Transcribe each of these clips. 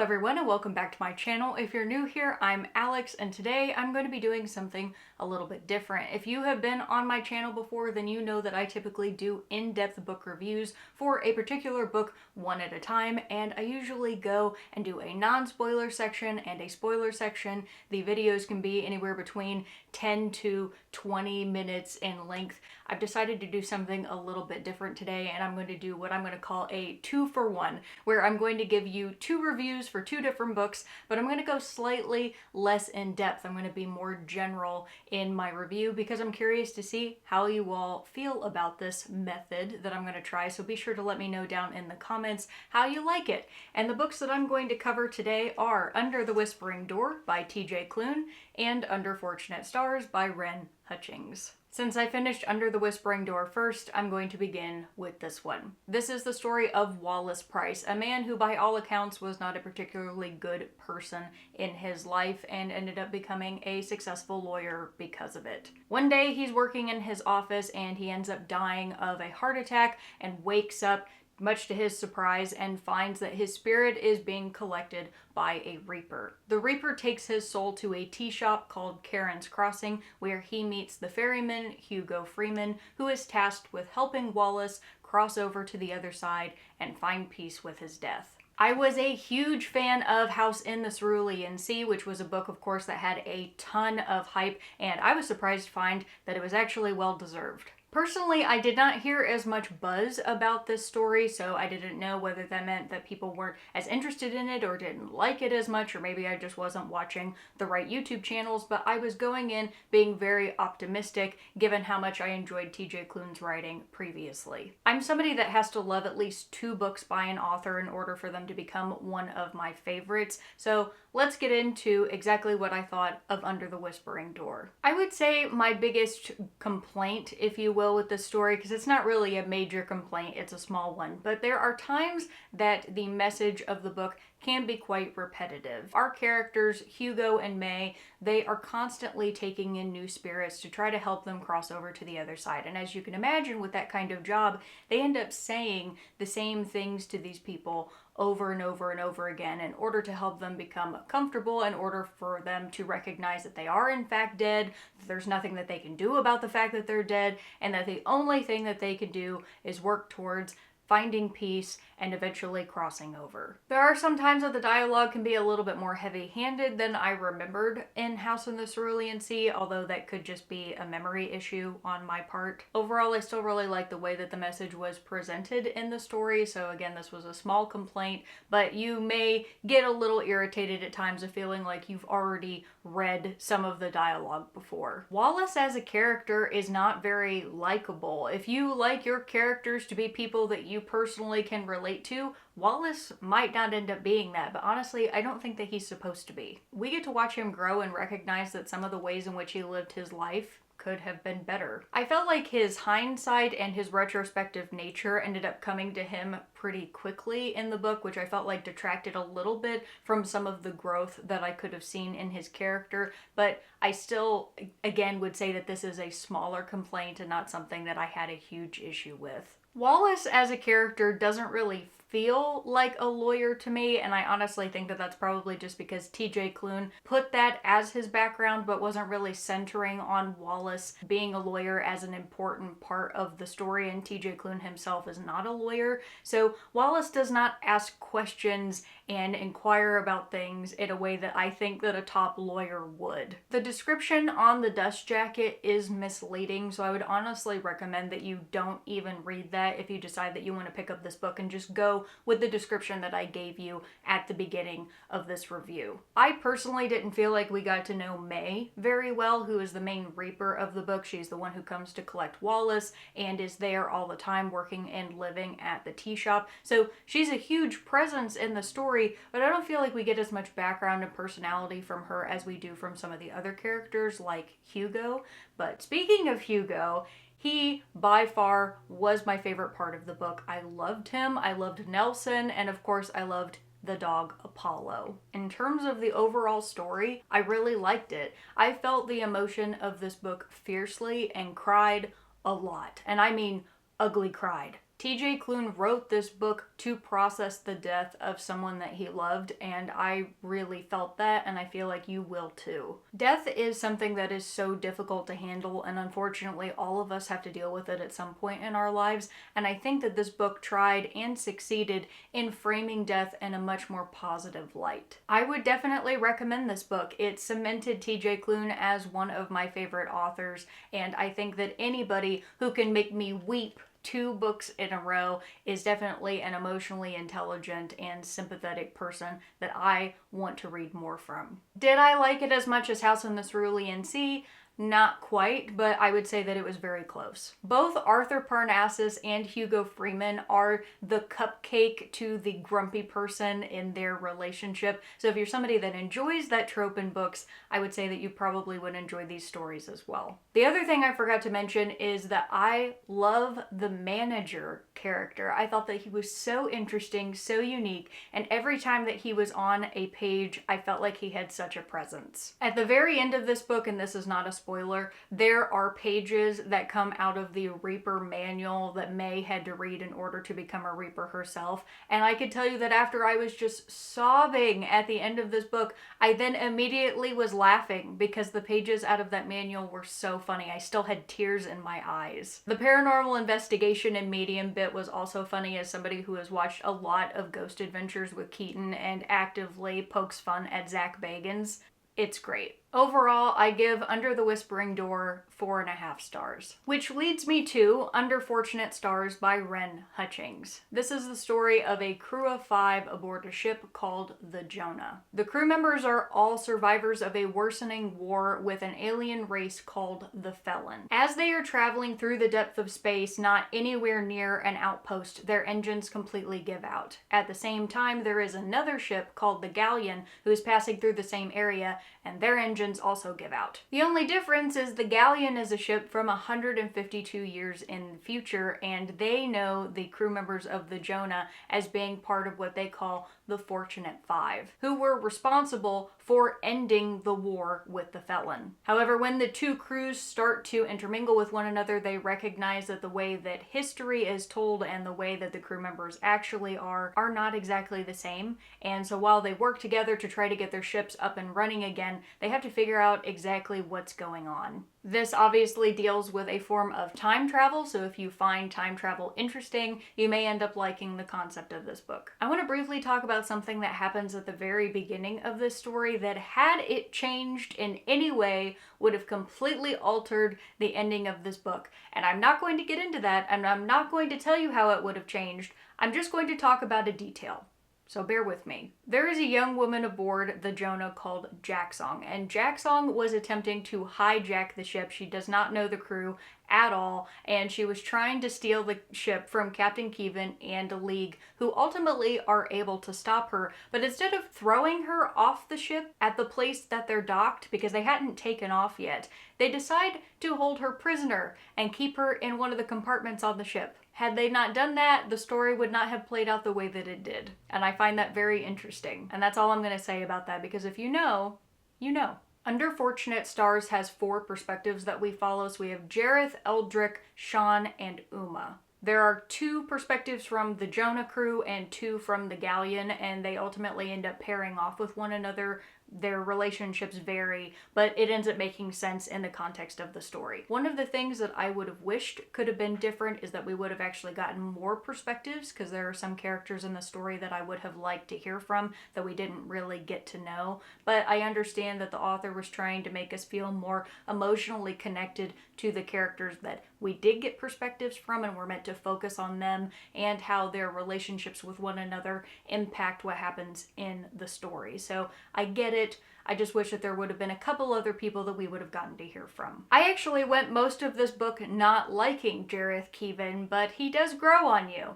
everyone and welcome back to my channel. If you're new here, I'm Alex and today I'm going to be doing something a little bit different. If you have been on my channel before, then you know that I typically do in-depth book reviews for a particular book one at a time, and I usually go and do a non-spoiler section and a spoiler section. The videos can be anywhere between 10 to 20 minutes in length. I've decided to do something a little bit different today, and I'm going to do what I'm going to call a 2-for-1, where I'm going to give you 2 reviews for 2 different books, but I'm going to go slightly less in depth. I'm going to be more general in my review because I'm curious to see how you all feel about this method that I'm going to try, so be sure to let me know down in the comments how you like it. And the books that I'm going to cover today are Under the Whispering Door by TJ Klune and Under Fortunate Stars by Ren Hutchings. Since I finished Under the Whispering Door first, I'm going to begin with this one. This is the story of Wallace Price, a man who by all accounts was not a particularly good person in his life and ended up becoming a successful lawyer because of it. One day he's working in his office and he ends up dying of a heart attack and wakes up much to his surprise and finds that his spirit is being collected by a reaper. The reaper takes his soul to a tea shop called Karen's Crossing, where he meets the ferryman Hugo Freeman, who is tasked with helping Wallace cross over to the other side and find peace with his death. I was a huge fan of House in the Cerulean Sea, which was a book, of course, that had a ton of hype, and I was surprised to find that it was actually well deserved. Personally, I did not hear as much buzz about this story, so I didn't know whether that meant that people weren't as interested in it or didn't like it as much, or maybe I just wasn't watching the right YouTube channels, but I was going in being very optimistic given how much I enjoyed TJ Klune's writing previously. I'm somebody that has to love at least 2 books by an author in order for them to become one of my favorites, so let's get into exactly what I thought of Under the Whispering Door. I would say my biggest complaint, if you will, with this story, because it's not really a major complaint, it's a small one, but there are times that the message of the book can be quite repetitive. Our characters, Hugo and May, they are constantly taking in new spirits to try to help them cross over to the other side. And as you can imagine with that kind of job, they end up saying the same things to these people over and over and over again in order to help them become comfortable, in order for them to recognize that they are in fact dead, that there's nothing that they can do about the fact that they're dead, and that the only thing that they can do is work towards finding peace and eventually crossing over. There are some times that the dialogue can be a little bit more heavy-handed than I remembered in House in the Cerulean Sea, although that could just be a memory issue on my part. Overall, I still really like the way that the message was presented in the story, so again, this was a small complaint, but you may get a little irritated at times of feeling like you've already read some of the dialogue before. Wallace as a character is not very likable. If you like your characters to be people that you personally can relate to, Wallace might not end up being that, but honestly, I don't think that he's supposed to be. We get to watch him grow and recognize that some of the ways in which he lived his life could have been better. I felt like his hindsight and his retrospective nature ended up coming to him pretty quickly in the book, which I felt like detracted a little bit from some of the growth that I could have seen in his character, but I still, again, would say that this is a smaller complaint and not something that I had a huge issue with. Wallace as a character doesn't really feel like a lawyer to me, and I honestly think that that's probably just because TJ Klune put that as his background but wasn't really centering on Wallace being a lawyer as an important part of the story, and TJ Klune himself is not a lawyer. So Wallace does not ask questions and inquire about things in a way that I think that a top lawyer would. The description on the dust jacket is misleading, so I would honestly recommend that you don't even read that if you decide that you want to pick up this book and just go with the description that I gave you at the beginning of this review. I personally didn't feel like we got to know May very well, who is the main reaper of the book. She's the one who comes to collect Wallace and is there all the time working and living at the tea shop. So she's a huge presence in the story, but I don't feel like we get as much background and personality from her as we do from some of the other characters like Hugo. But speaking of Hugo, he, by far, was my favorite part of the book. I loved him, I loved Nelson, and of course I loved the dog Apollo. In terms of the overall story, I really liked it. I felt the emotion of this book fiercely and cried a lot. And I mean ugly cried. TJ Klune wrote this book to process the death of someone that he loved, and I really felt that, and I feel like you will too. Death is something that is so difficult to handle, and unfortunately all of us have to deal with it at some point in our lives, and I think that this book tried and succeeded in framing death in a much more positive light. I would definitely recommend this book. It cemented TJ Klune as one of my favorite authors, and I think that anybody who can make me weep 2 books in a row is definitely an emotionally intelligent and sympathetic person that I want to read more from. Did I like it as much as House in the Cerulean Sea? Not quite, but I would say that it was very close. Both Arthur Parnassus and Hugo Freeman are the cupcake to the grumpy person in their relationship. So if you're somebody that enjoys that trope in books, I would say that you probably would enjoy these stories as well. The other thing I forgot to mention is that I love the manager character. I thought that he was so interesting, so unique, and every time that he was on a page, I felt like he had such a presence. At the very end of this book, and this is not a spoiler, there are pages that come out of the Reaper manual that May had to read in order to become a Reaper herself. And I could tell you that after I was just sobbing at the end of this book, I then immediately was laughing because the pages out of that manual were so funny. I still had tears in my eyes. The paranormal investigation and medium bit was also funny, as somebody who has watched a lot of Ghost Adventures with Keaton and actively pokes fun at Zach Bagans. It's great. Overall, I give Under the Whispering Door 4.5 stars. Which leads me to Under Fortunate Stars by Ren Hutchings. This is the story of a crew of 5 aboard a ship called the Jonah. The crew members are all survivors of a worsening war with an alien race called the Felon. As they are traveling through the depth of space, not anywhere near an outpost, their engines completely give out. At the same time, there is another ship called the Galleon who is passing through the same area, and their engines also give out. The only difference is the Galleon is a ship from 152 years in the future, and they know the crew members of the Jonah as being part of what they call the Fortunate Five, who were responsible for ending the war with the Felon. However, when the 2 crews start to intermingle with one another, they recognize that the way that history is told and the way that the crew members actually are not exactly the same. And so while they work together to try to get their ships up and running again, they have to figure out exactly what's going on. This obviously deals with a form of time travel, so if you find time travel interesting, you may end up liking the concept of this book. I want to briefly talk about something that happens at the very beginning of this story that, had it changed in any way, would have completely altered the ending of this book. And I'm not going to get into that, and I'm not going to tell you how it would have changed. I'm just going to talk about a detail. So bear with me. There is a young woman aboard the Jonah called Jacksong, and Jacksong was attempting to hijack the ship. She does not know the crew at all, and she was trying to steal the ship from Captain Keevan and a League, who ultimately are able to stop her. But instead of throwing her off the ship at the place that they're docked, because they hadn't taken off yet, they decide to hold her prisoner and keep her in one of the compartments on the ship. Had they not done that, the story would not have played out the way that it did. And I find that very interesting. And that's all I'm going to say about that, because if you know, you know. Under Fortunate Stars has 4 perspectives that we follow. So we have Jareth, Eldrick, Sean, and Uma. There are 2 perspectives from the Jonah crew and 2 from the Galleon, and they ultimately end up pairing off with one another. Their relationships vary, but it ends up making sense in the context of the story. One of the things that I would have wished could have been different is that we would have actually gotten more perspectives, because there are some characters in the story that I would have liked to hear from that we didn't really get to know. But I understand that the author was trying to make us feel more emotionally connected to the characters that we did get perspectives from, and we're meant to focus on them and how their relationships with one another impact what happens in the story. So I get it. I just wish that there would have been a couple other people that we would have gotten to hear from. I actually went most of this book not liking Jareth Keevan, but he does grow on you.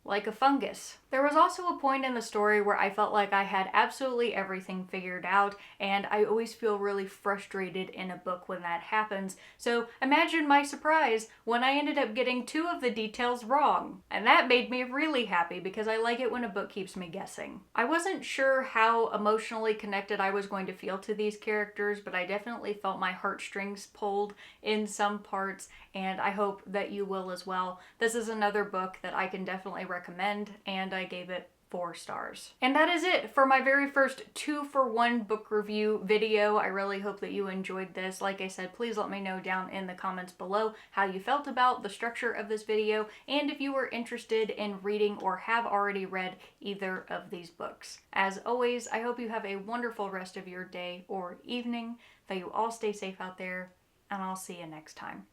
like a fungus. There was also a point in the story where I felt like I had absolutely everything figured out, and I always feel really frustrated in a book when that happens. So imagine my surprise when I ended up getting 2 of the details wrong. And that made me really happy because I like it when a book keeps me guessing. I wasn't sure how emotionally connected I was going to feel to these characters, but I definitely felt my heartstrings pulled in some parts, and I hope that you will as well. This is another book that I can definitely recommend, and I gave it 4 stars. And that is it for my very first 2-for-1 book review video. I really hope that you enjoyed this. Like I said, please let me know down in the comments below how you felt about the structure of this video, and if you were interested in reading or have already read either of these books. As always, I hope you have a wonderful rest of your day or evening, that you all stay safe out there, and I'll see you next time.